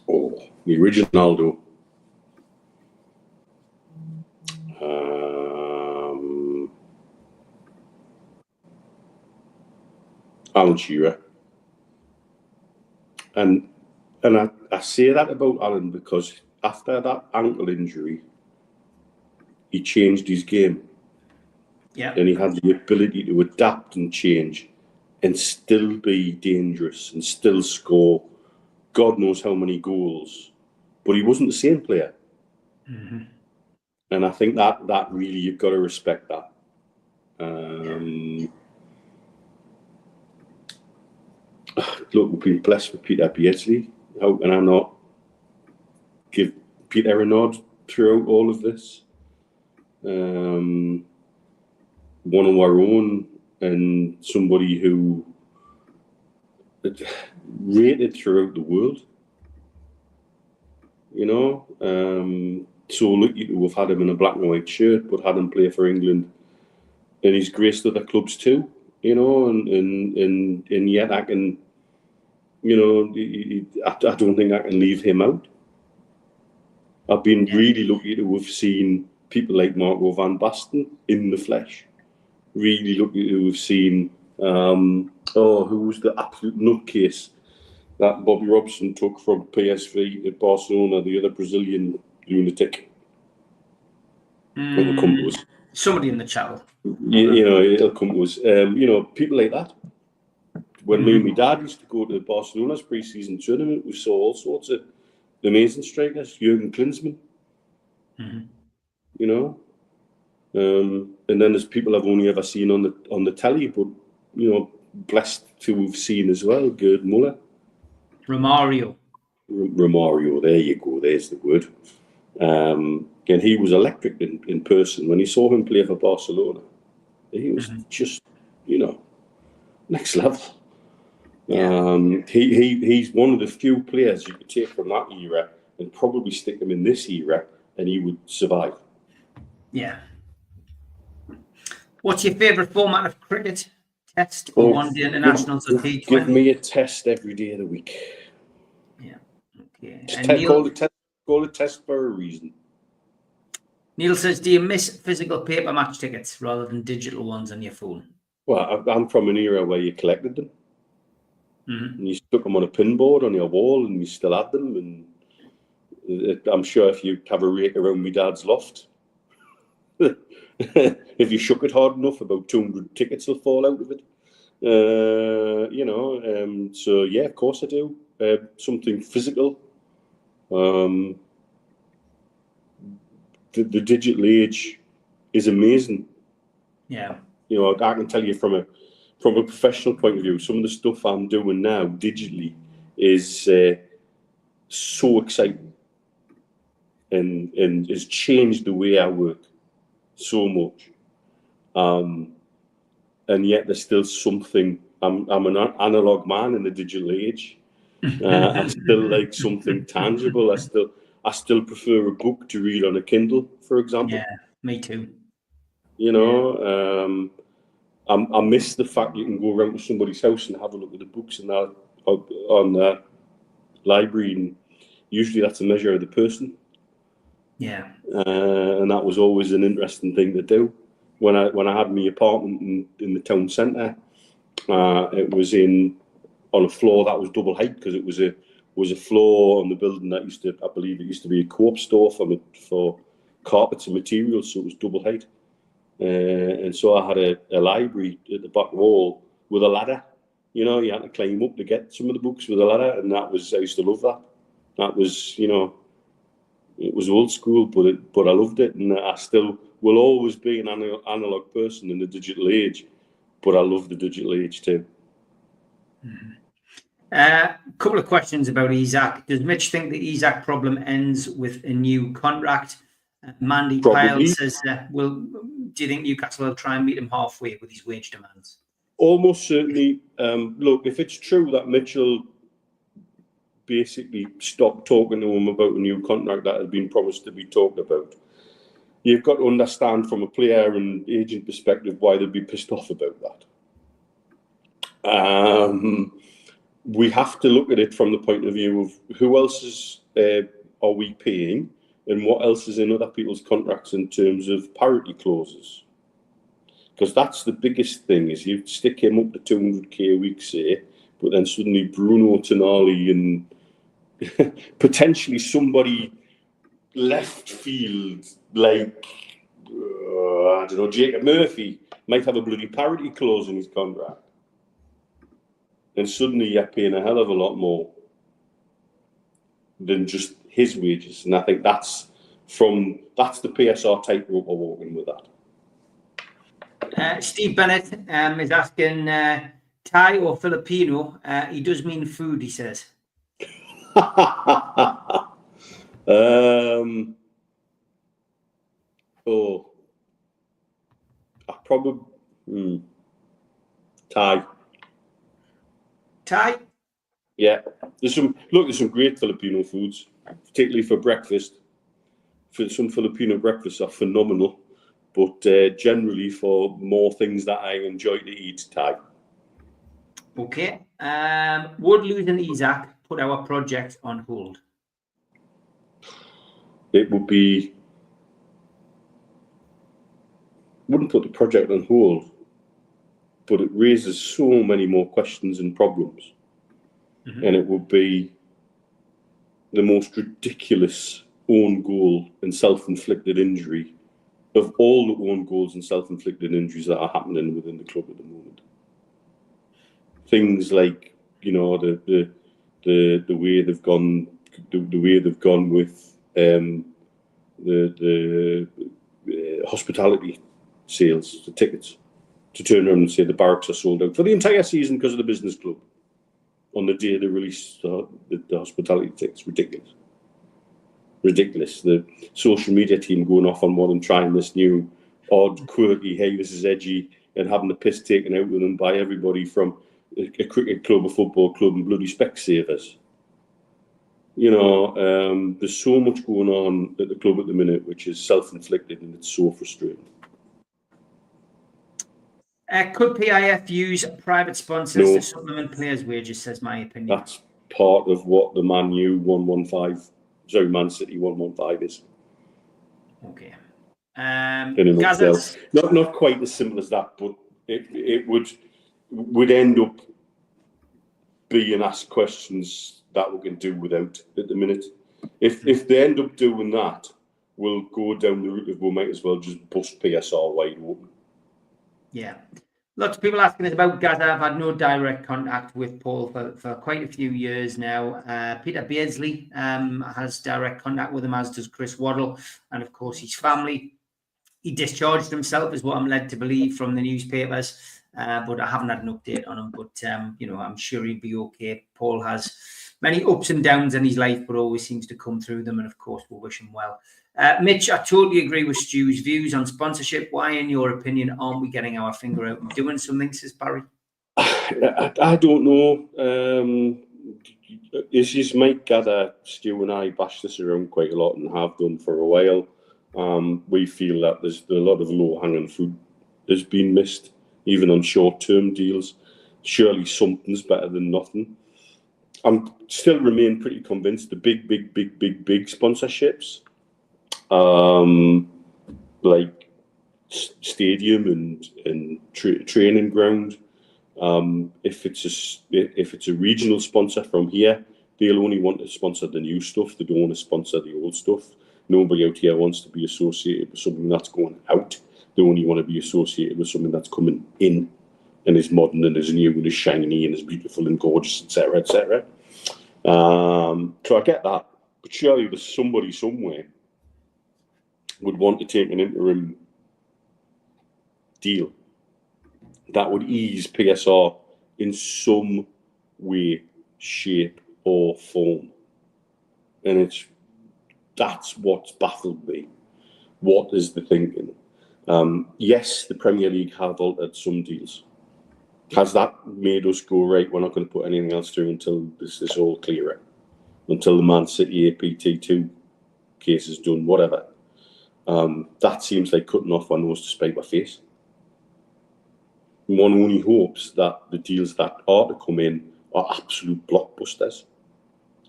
Oh, the original Alan Shearer. And I say that about Alan because after that ankle injury, he changed his game. Yeah. And he had the ability to adapt and change and still be dangerous and still score God knows how many goals. But he wasn't the same player. Mm-hmm. And I think that really, you've got to respect that. Look, we've been blessed with Peter Beardsley. How can I not give Peter a nod throughout all of this? One of our own, and somebody who rated throughout the world. You know, so lucky to have had him in a black and white shirt, but had him play for England, and he's graced other clubs too. You know, and yet I can, you know, I don't think I can leave him out. I've been really lucky to have seen people like Marco van Basten in the flesh. Really lucky to have seen, who was the absolute nutcase that Bobby Robson took from PSV at Barcelona, the other Brazilian lunatic. It'll come to us. Somebody in the channel. You know, it'll come to us. You know, people like that. When me and my dad used to go to Barcelona's pre-season tournament, we saw all sorts of amazing strikers. Jurgen Klinsmann. You know, and then there's people I've only ever seen on the telly, but you know, blessed to have seen as well. Gerd Muller, Romario. Romario. There you go. There's the word. And he was electric in person. When you saw him play for Barcelona, he was just, you know, next level. He's one of the few players you could take from that era and probably stick him in this era, and he would survive. Yeah. What's your favourite format of cricket? Test or one-day internationals or T20? Give me a test every day of the week. Yeah. Okay. Call it test for a reason. Neil says, do you miss physical paper match tickets rather than digital ones on your phone? Well, I'm from an era where you collected them. And you stuck them on a pinboard on your wall and you still had them. And I'm sure if you have a rake around my dad's loft, if you shook it hard enough, about 200 tickets will fall out of it. You know, so yeah, of course I do. Something physical. The digital age is amazing. Yeah. You know, I can tell you from a professional point of view, some of the stuff I'm doing now digitally is so exciting and has changed the way I work so much. And yet there's still something. I'm an analog man in the digital age. I still like something tangible. I still prefer a book to read on a Kindle, for example. Yeah, me too. You know, I miss the fact you can go around to somebody's house and have a look at the books and that on the library, and usually that's a measure of the person. Yeah. And that was always an interesting thing to do. When I had my apartment in the town centre, it was on a floor that was double height because it was a floor on the building that used to be a co-op store for carpets and materials, so it was double height. And so I had a library at the back wall with a ladder. You know, you had to climb up to get some of the books with a ladder, and I used to love that. That was, you know, it was old school, but I loved it, and I still will always be an analog person in the digital age, but I love the digital age too. A couple of questions about Isak. Does Mitch think the Isak problem ends with a new contract? Mandy Pyle says, do you think Newcastle will try and meet him halfway with his wage demands? Almost certainly. Look, if it's true that Mitchell basically stopped talking to him about a new contract that had been promised to be talked about, you've got to understand from a player and agent perspective why they'd be pissed off about that. We have to look at it from the point of view of who else are we paying and what else is in other people's contracts in terms of parity clauses. Because that's the biggest thing, is you stick him up to 200k a week, say, but then suddenly Bruno Tonali and potentially somebody left field like, I don't know, Jacob Murphy might have a bloody parity clause in his contract. And suddenly you're paying a hell of a lot more than just his wages. And I think that's the PSR tightrope we're walking with that. Steve Bennett is asking, Thai or Filipino? He does mean food, he says. Thai. Thai? Yeah. There's some great Filipino foods, particularly for breakfast. Some Filipino breakfasts are phenomenal, but generally for more things that I enjoy to eat, Thai. Okay. Would losing Isak put our project on hold? It wouldn't put the project on hold, but it raises so many more questions and problems. and it would be the most ridiculous own goal and self-inflicted injury of all the own goals and self-inflicted injuries that are happening within the club at the moment. Things like, you know, the way they've gone, the way they've gone with the hospitality sales, the tickets, to turn around and say the Barracks are sold out for the entire season because of the business club on the day they release the hospitality tickets. Ridiculous. The social media team going off on one and trying this new odd, quirky, hey, this is edgy, and having the piss taken out of them by everybody from a cricket club, a football club, and bloody Specsavers. You know, there's so much going on at the club at the minute, which is self-inflicted, and it's so frustrating. Could PIF use private sponsors to supplement players' wages, says my opinion. That's part of what the Man City 115 is. Okay. Not quite as simple as that, but it would end up being asked questions that we can do without at the minute. If they end up doing that, we'll go down the route of we might as well just bust PSR wide open. Yeah. Lots of people asking us about Gaza. I've had no direct contact with Paul for quite a few years now. Peter Beardsley has direct contact with him, as does Chris Waddle, and of course his family. He discharged himself, is what I'm led to believe from the newspapers, but I haven't had an update on him. But you know, I'm sure he'll be okay. Paul has many ups and downs in his life, but always seems to come through them, and of course we'll wish him well. Mitch, I totally agree with Stu's views on sponsorship. Why, in your opinion, aren't we getting our finger out and doing something, says Barry? I don't know. It's just Mike Gather, Stu and I bash this around quite a lot and have done for a while. We feel that there's a lot of low-hanging fruit that's been missed, even on short-term deals. Surely something's better than nothing. I'm still remain pretty convinced the big sponsorships, like stadium and training ground. If it's a regional sponsor from here, they'll only want to sponsor the new stuff. They don't want to sponsor the old stuff. Nobody out here wants to be associated with something that's going out. They only want to be associated with something that's coming in and is modern and is new and is shiny and is beautiful and gorgeous, etc., etc. So I get that, but surely there's somebody somewhere would want to take an interim deal that would ease PSR in some way, shape, or form, and that's what's baffled me. What is the thinking? Yes, the Premier League have altered some deals. Has that made us go, right, we're not going to put anything else through until this is all clearer, until the Man City APT2 case is done, whatever? That seems like cutting off our nose to spite our face. One only hopes that the deals that are to come in are absolute blockbusters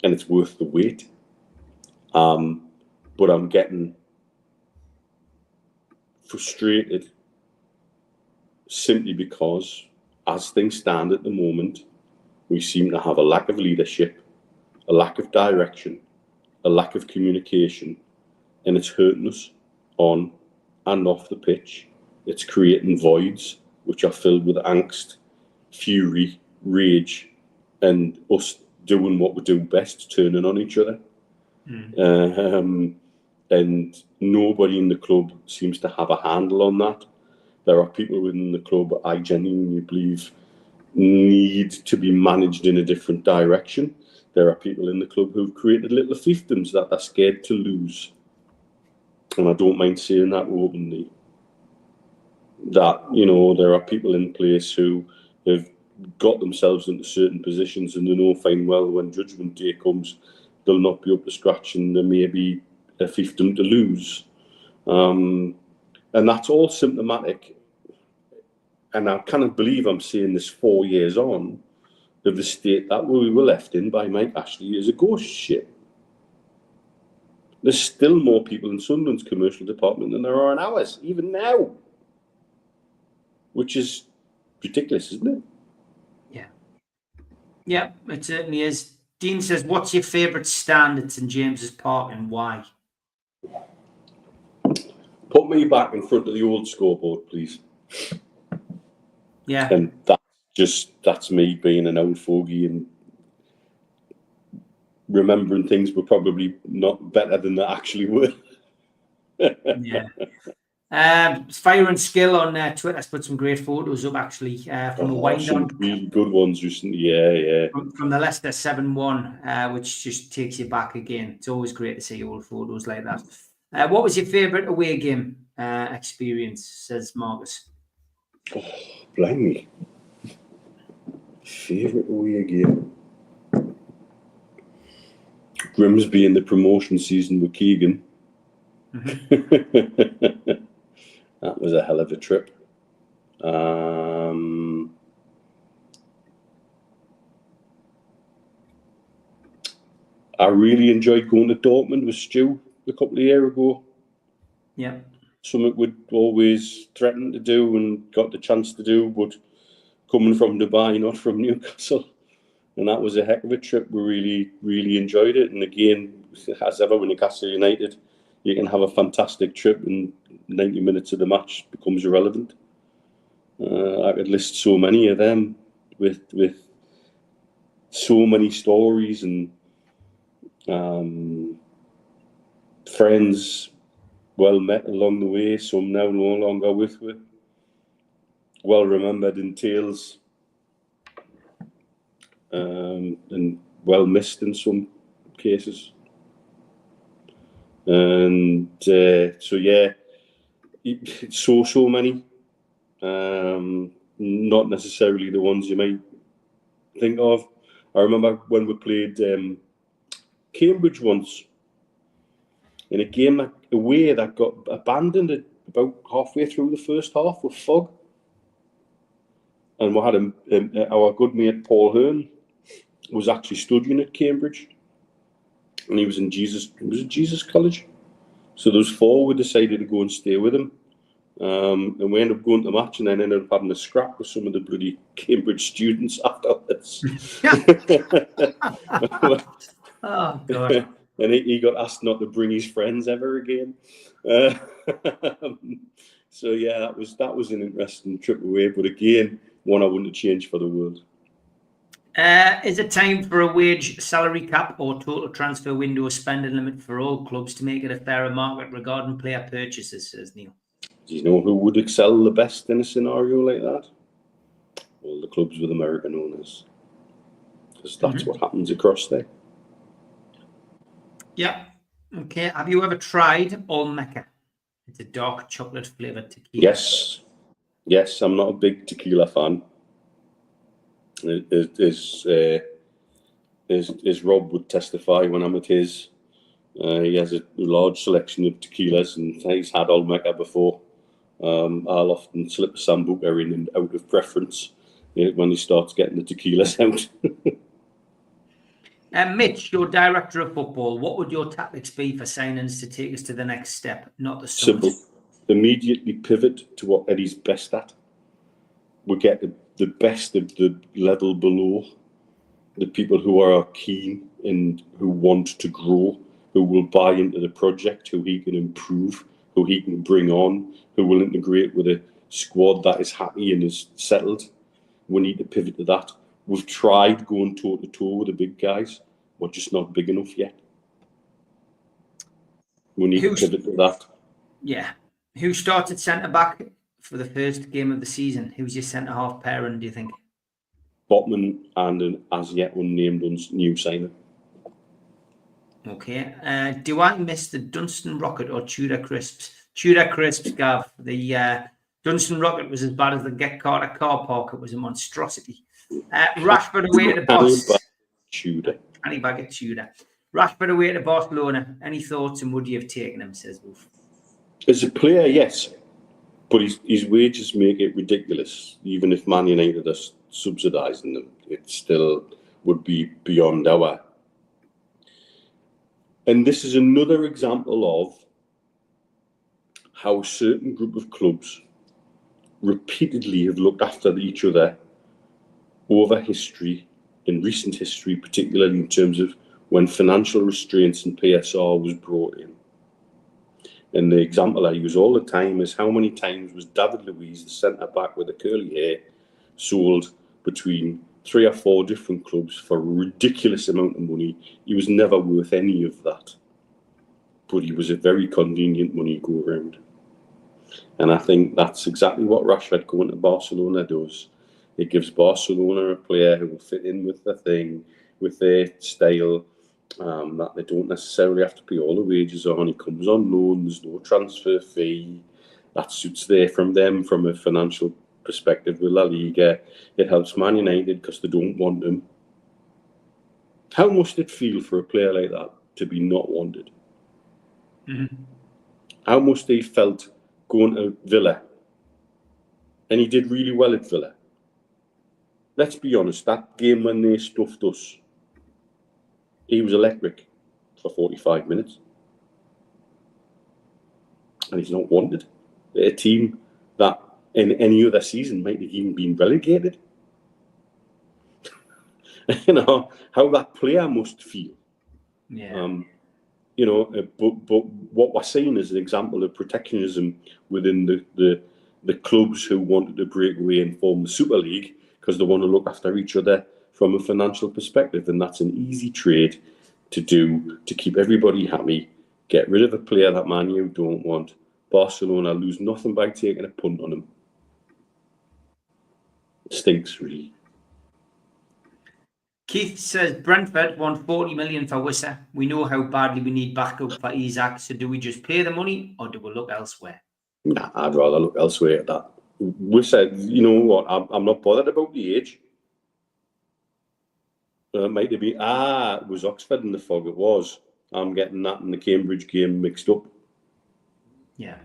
and it's worth the wait. But I'm getting frustrated simply because, as things stand at the moment, we seem to have a lack of leadership, a lack of direction, a lack of communication, and it's hurting us on and off the pitch. It's creating voids which are filled with angst, fury, rage, and us doing what we do best, turning on each other. And nobody in the club seems to have a handle on that. There are people within the club I genuinely believe need to be managed in a different direction. There are people in the club who've created little fiefdoms that they're scared to lose. And I don't mind saying that openly. That, you know, there are people in place who have got themselves into certain positions and they know fine well when judgment day comes, they'll not be up to scratch and there may be a fiefdom to lose. And that's all symptomatic. And I cannot believe I'm saying this 4 years on, of the state that we were left in by Mike Ashley as a ghost ship. There's still more people in Sunderland's commercial department than there are in ours, even now. Which is ridiculous, isn't it? Yeah. Yeah, it certainly is. Dean says, what's your favourite stand at St James's Park and why? Put me back in front of the old scoreboard, please. Yeah. And that's me being an old fogey and remembering things were probably not better than they actually were. Yeah. Fire and Skill on Twitter has put some great photos up actually from a wind some down. really good ones recently. Yeah. From the Leicester 7-1, which just takes you back again. It's always great to see old photos like that. What was your favourite away game experience, says Marcus? Oh, blimey. Favourite away game? Grimsby in the promotion season with Keegan. Mm-hmm. That was a hell of a trip. I really enjoyed going to Dortmund with Stu a couple of years ago. Yeah. Something we'd always threatened to do and got the chance to do, but coming from Dubai, not from Newcastle. And that was a heck of a trip. We really, really enjoyed it. And again, as ever with Newcastle United, you can have a fantastic trip and 90 minutes of the match becomes irrelevant. I could list so many of them with so many stories and friends well met along the way, some now no longer with me. Well remembered in tales and well missed in some cases. And so yeah, it's so many. Not necessarily the ones you might think of. I remember when we played Cambridge once in a game away that got abandoned at about halfway through the first half with fog. And we had our good mate Paul Hearn was actually studying at Cambridge, and he was in Jesus College. So those four, we decided to go and stay with him. And we ended up going to the match and then ended up having a scrap with some of the bloody Cambridge students afterwards. Oh, God. And he got asked not to bring his friends ever again. So yeah, that was an interesting trip away. But again, one I wouldn't change for the world. Is it time for a wage salary cap or total transfer window spending limit for all clubs to make it a fairer market regarding player purchases, says Neil? Do you know who would excel the best in a scenario like that? Well, the clubs with American owners. Because that's what happens across there. Yeah. Okay. Have you ever tried Olmeca? It's a dark chocolate flavoured tequila. Yes. I'm not a big tequila fan. As Rob would testify when I'm at his, he has a large selection of tequilas and he's had Olmeca before. I'll often slip a Sambuca in and out of preference when he starts getting the tequilas out. Mitch, your director of football, what would your tactics be for signings to take us to the next step, not the Simple. Immediately pivot to what Eddie's best at. We get the best of the level below, the people who are keen and who want to grow, who will buy into the project, who he can improve, who he can bring on, who will integrate with a squad that is happy and is settled. We need to pivot to that. We've tried going toe-to-toe with the big guys. We're just not big enough yet. We need to pivot to that. Yeah. Who started centre-back for the first game of the season? Who's your centre-half pairing, do you think? Botman and an as yet unnamed new signing. Okay. Do I miss the Dunstan Rocket or Tudor Crisps? Tudor Crisps, Gav. The Dunstan Rocket was as bad as the Get Carter car park. It was a monstrosity. Rashford away to the boss. Tudor. Any bag of Tudor. Rashford away to Barcelona. Any thoughts and would you have taken him, says Wolf? As a player, yes. But his wages make it ridiculous. Even if Man United are subsidising them, it still would be beyond our. And this is another example of how a certain group of clubs repeatedly have looked after each other over history in recent history, particularly in terms of when financial restraints and PSR was brought in. And the example I use all the time is how many times was David Luiz, the centre-back with the curly hair, sold between 3 or 4 different clubs for a ridiculous amount of money. He was never worth any of that. But he was a very convenient money go around. And I think that's exactly what Rashford going to Barcelona does. It gives Barcelona a player who will fit in with the thing, with their style, that they don't necessarily have to pay all the wages on. He comes on loan, there's no transfer fee. That suits them from a financial perspective with La Liga. It helps Man United because they don't want him. How must it feel for a player like that to be not wanted? Mm-hmm. How must they felt going to Villa? And he did really well at Villa. Let's be honest, that game when they stuffed us, he was electric for 45 minutes. And he's not wanted. A team that in any other season might have even been relegated. You know, how that player must feel. Yeah. You know, but what we're seeing is an example of protectionism within the clubs who wanted to break away and form the Super League because they want to look after each other from a financial perspective. And that's an easy trade to do to keep everybody happy, get rid of a player that Man U don't want. Barcelona lose nothing by taking a punt on him. It stinks, really. Keith says Brentford won 40 million for Wissa. We know how badly we need backup for Isaac. So do we just pay the money or do we look elsewhere? Nah, I'd rather look elsewhere at that. Wissa, you know what? I'm not bothered about the age. Might it be? It was Oxford in the fog. It was. I'm getting that in the Cambridge game mixed up. Yeah.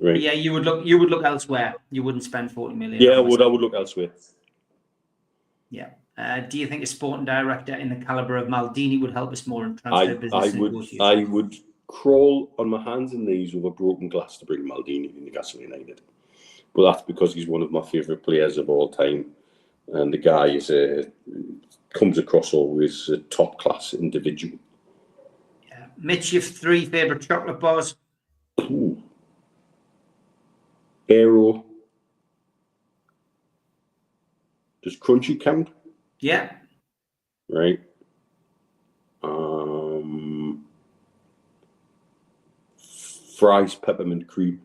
Right. Yeah, you would look elsewhere. You wouldn't spend 40 million. Yeah, I would look elsewhere. Yeah. Do you think a sporting director in the caliber of Maldini would help us more in transfer business negotiations? I would crawl on my hands and knees over broken glass to bring Maldini to Newcastle United. But that's because he's one of my favourite players of all time. And the guy comes across always a top-class individual. Yeah. Mitch, you have 3 favourite chocolate bars? Ooh. Aero. Does Crunchy count? Yeah. Right. Fries peppermint cream.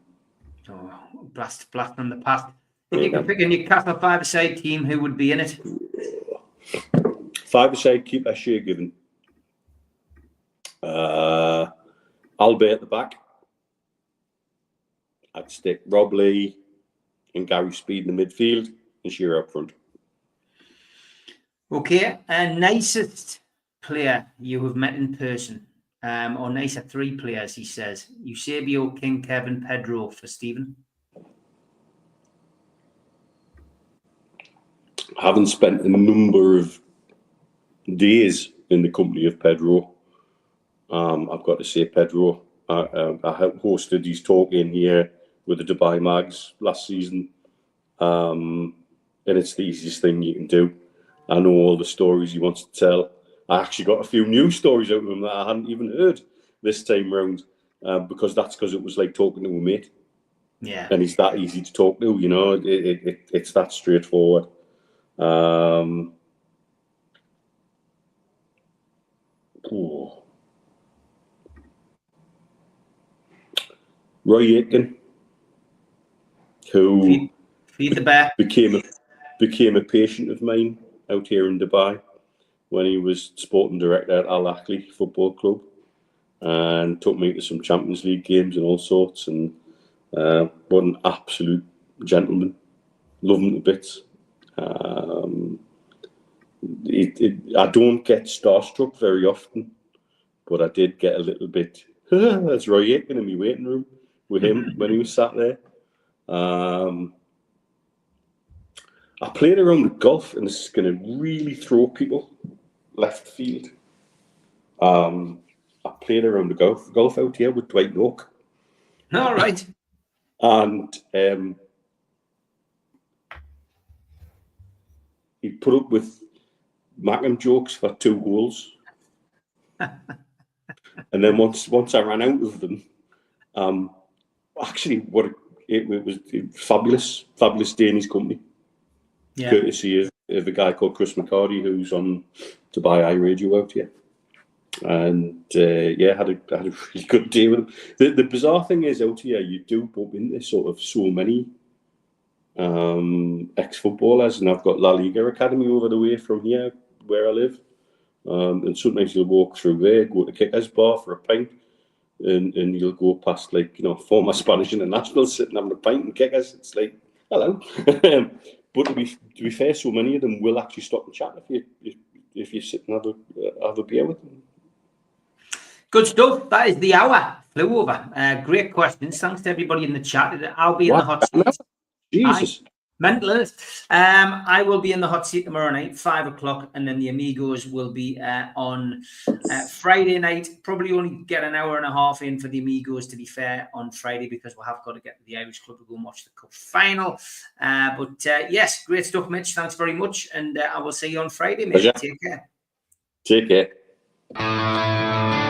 Oh, blast from the past. If you could pick a Newcastle 5-a-side team, who would be in it? 5-a-side keeper Shea Given. Albert at the back. I'd stick Rob Lee and Gary Speed in the midfield and Shearer up front. Okay, and nicest player you have met in person, or nicer 3 players, he says. Eusebio, King, Kevin, Pedro for Stephen. I haven't spent a number of days in the company of Pedro. I've got to say, Pedro. I hosted his talk in here with the Dubai Mags last season, and it's the easiest thing you can do. I know all the stories he wants to tell. I actually got a few new stories out of him that I hadn't even heard this time round, because it was like talking to a mate. Yeah, and he's that easy to talk to. You know, it's that straightforward. Roy Aitken, who feed the bear, became a patient of mine out here in Dubai when he was sporting director at Al Ahly Football Club, and took me to some Champions League games and all sorts. And what an absolute gentleman, love him to bits. I don't get starstruck very often, but I did get a little bit. That's Roy Aitken in my waiting room with him when he was sat there. I played around with golf, and this is going to really throw people left field. I played around the golf out here with Dwight York. All right. And he put up with Mackham jokes for 2 goals. And then once I ran out of them, actually, it was fabulous day in his company, courtesy of a guy called Chris McCarty, who's on Dubai Eye Radio out here, and had a really good day with him. The bizarre thing is, out here you do bump into sort of so many ex-footballers, and I've got La Liga Academy over the way from here where I live. And sometimes you'll walk through there, go to Kicker's bar for a pint, and you'll go past former Spanish internationals sitting having a pint in Kicker's. It's like, hello. But to be fair, so many of them will actually stop and chat if you sit and have a beer with them. Good stuff. That is the hour. Flew over. Great questions. Thanks to everybody in the chat. I'll be in the hot seat. Jesus. Mental. I will be in the hot seat tomorrow night, 5 o'clock, and then the Amigos will be on Friday night. Probably only get an hour and a half in for the Amigos, to be fair, on Friday, because we have got to get to the Irish Club to go and watch the Cup final. But yes, great stuff, Mitch. Thanks very much, and I will see you on Friday, mate. Take care. Take care.